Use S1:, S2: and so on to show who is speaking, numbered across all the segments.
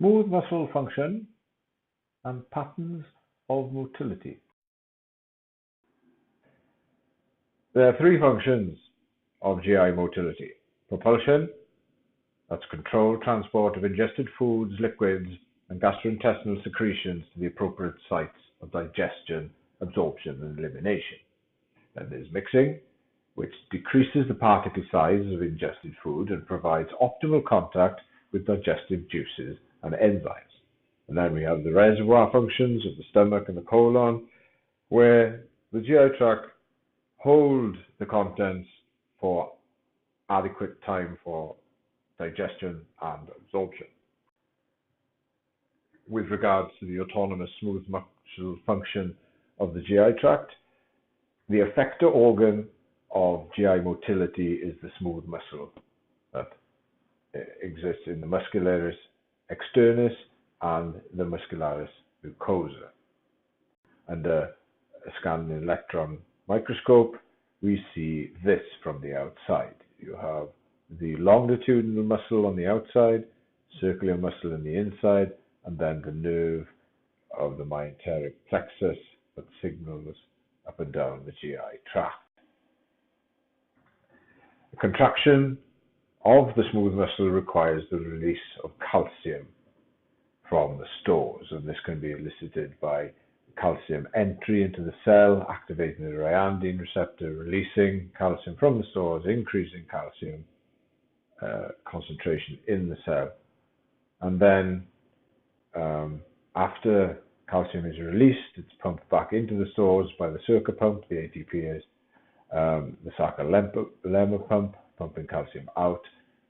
S1: Smooth muscle function and patterns of motility. There are three functions of GI motility. Propulsion, that's controlled transport of ingested foods, liquids, and gastrointestinal secretions to the appropriate sites of digestion, absorption, and elimination. Then there's mixing, which decreases the particle size of ingested food and provides optimal contact with digestive juices and enzymes. And then we have the reservoir functions of the stomach and the colon, where the GI tract hold the contents for adequate time for digestion and absorption. With regards to the autonomous smooth muscle function of the GI tract, the effector organ of GI motility is the smooth muscle that exists in the muscularis externus and the muscularis mucosa. Under a scanning electron microscope, we see this from the outside. You have the longitudinal muscle on the outside, circular muscle on the inside, and then the nerve of the myenteric plexus that signals up and down the GI tract. The contraction of the smooth muscle requires the release of calcium from the stores, and this can be elicited by calcium entry into the cell, activating the ryanodine receptor, releasing calcium from the stores, increasing calcium concentration in the cell. And then after calcium is released, it's pumped back into the stores by the Circa pump, the ATP is, the Sacca-Lemma pump, pumping calcium out,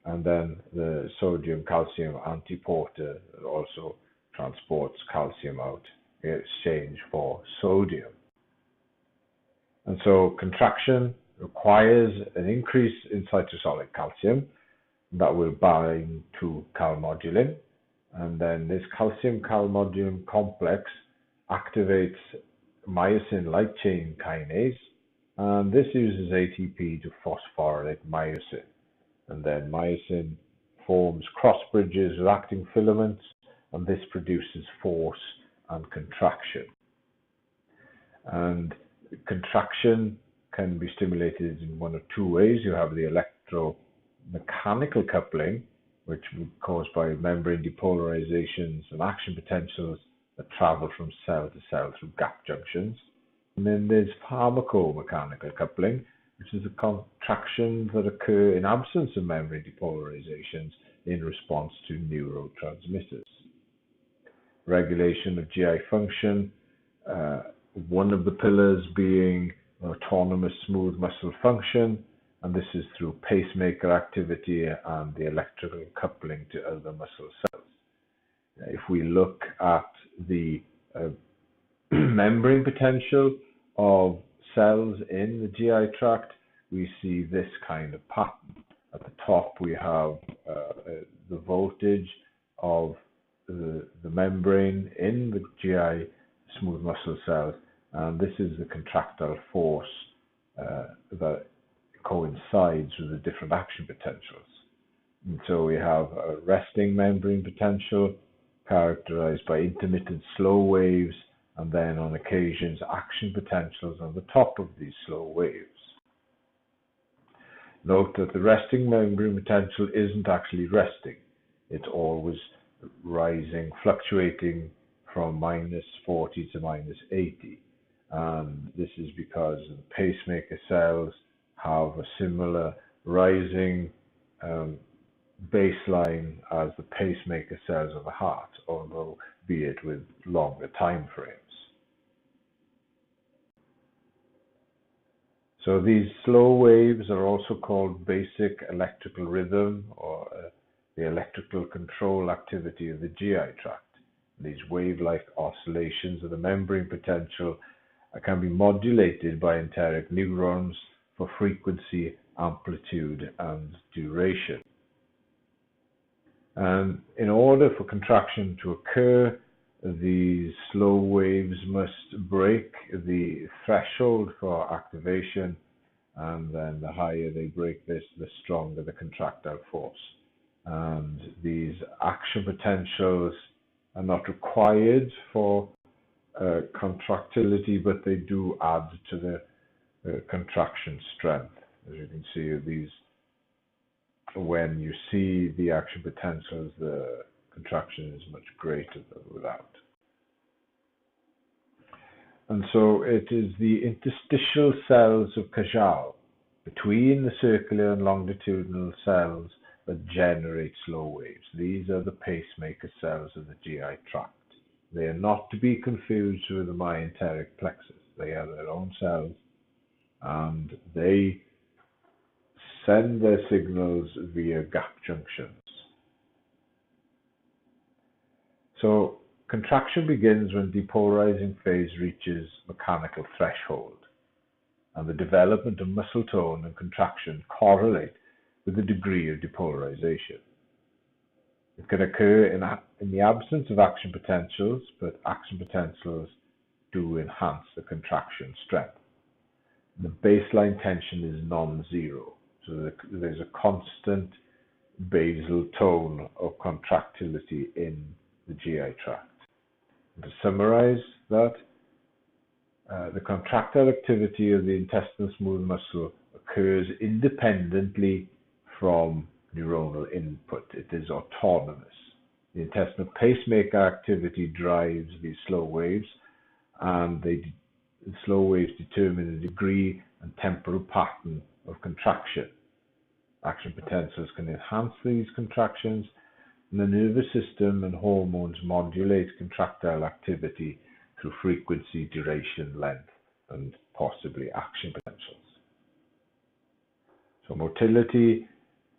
S1: and then the sodium-calcium antiporter that also transports calcium out in exchange for sodium. And so contraction requires an increase in cytosolic calcium that will bind to calmodulin, and then this calcium-calmodulin complex activates myosin light chain kinase, and this uses ATP to phosphorylate myosin. And then myosin forms cross bridges with actin filaments, and this produces force and contraction. And contraction can be stimulated in one of two ways. You have the electromechanical coupling, which would be caused by membrane depolarizations and action potentials that travel from cell to cell through gap junctions. And then there's pharmacomechanical coupling, which is the contractions that occur in absence of membrane depolarizations in response to neurotransmitters. Regulation of GI function, one of the pillars being autonomous smooth muscle function, and this is through pacemaker activity and the electrical coupling to other muscle cells. If we look at the membrane potential of cells in the GI tract, we see this kind of pattern. At the top, we have the voltage of the membrane in the GI smooth muscle cells, and this is the contractile force that coincides with the different action potentials. And so we have a resting membrane potential characterized by intermittent slow waves, and then on occasions action potentials on the top of these slow waves. Note that the resting membrane potential isn't actually resting. It's always rising, fluctuating from -40 to -80. And this is because the pacemaker cells have a similar rising baseline as the pacemaker cells of the heart, although be it with longer time frames. So these slow waves are also called basic electrical rhythm, or the electrical control activity of the GI tract. These wave-like oscillations of the membrane potential can be modulated by enteric neurons for frequency, amplitude, and duration. And in order for contraction to occur, these slow waves must break the threshold for activation, and then the higher they break this, the stronger the contractile force. And these action potentials are not required for contractility, but they do add to the contraction strength. As you can see, these, when you see the action potentials, the contraction is much greater than without. And so it is the interstitial cells of Cajal between the circular and longitudinal cells that generate slow waves. These are the pacemaker cells of the GI tract. They are not to be confused with the myenteric plexus. They are their own cells, and they send their signals via gap junctions. So contraction begins when depolarizing phase reaches mechanical threshold, and the development of muscle tone and contraction correlate with the degree of depolarization. It can occur in the absence of action potentials, but action potentials do enhance the contraction strength. The baseline tension is non-zero, so there's a constant basal tone of contractility in the GI tract. And to summarize that, the contractile activity of the intestinal smooth muscle occurs independently from neuronal input. It is autonomous. The intestinal pacemaker activity drives these slow waves, and the slow waves determine the degree and temporal pattern of contraction. Action potentials can enhance these contractions, and the nervous system and hormones modulate contractile activity through frequency, duration, length, and possibly action potentials. So motility,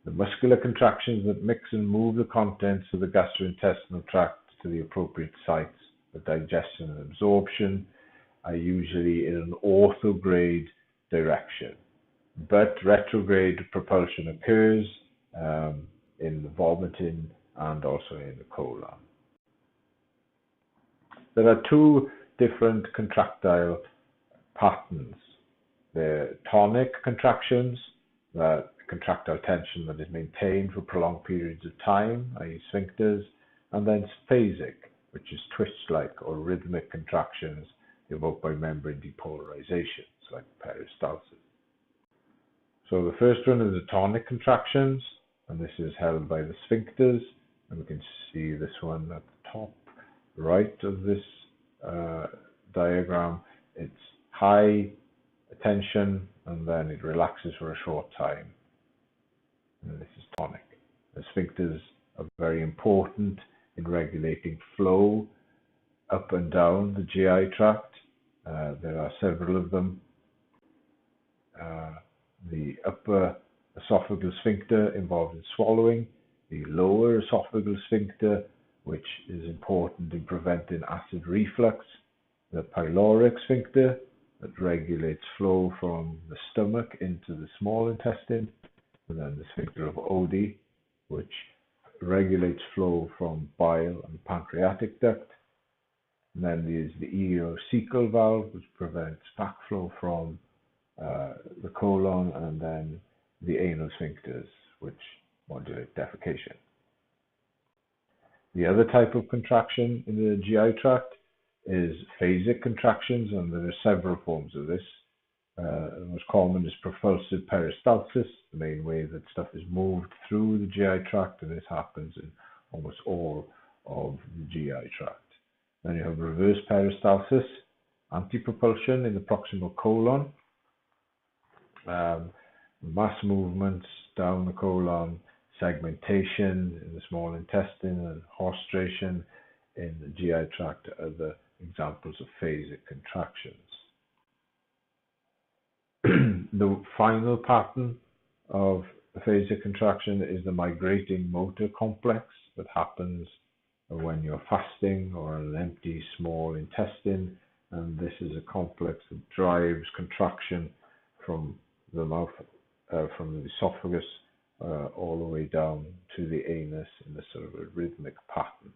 S1: the muscular contractions that mix and move the contents of the gastrointestinal tract to the appropriate sites for digestion and absorption, are usually in an orthograde direction, but retrograde propulsion occurs in the vomiting and also in the colon. There are two different contractile patterns. The tonic contractions, that contractile tension that is maintained for prolonged periods of time, i.e. sphincters, and then phasic, which is twitch-like or rhythmic contractions evoked by membrane depolarizations, like peristalsis. So the first one is the tonic contractions, and this is held by the sphincters, and we can see this one at the top right of this diagram. It's high tension, and then it relaxes for a short time, and this is tonic. The sphincters are very important in regulating flow up and down the GI tract. There are several of them. The upper esophageal sphincter involved in swallowing, the lower esophageal sphincter, which is important in preventing acid reflux, the pyloric sphincter that regulates flow from the stomach into the small intestine, and then the sphincter of Oddi, which regulates flow from bile and pancreatic duct. And then there's the ileocecal valve, which prevents backflow from the colon, and then the anal sphincters, which modulate defecation. The other type of contraction in the GI tract is phasic contractions, and there are several forms of this. The most common is propulsive peristalsis, the main way that stuff is moved through the GI tract, and this happens in almost all of the GI tract. Then you have reverse peristalsis, antipropulsion in the proximal colon, mass movements down the colon, segmentation in the small intestine, and horstration in the GI tract are the examples of phasic contractions. The final pattern of the phasic contraction is the migrating motor complex that happens when you're fasting or an empty small intestine, and this is a complex that drives contraction from the mouth, from the esophagus, all the way down to the anus in a sort of a rhythmic pattern.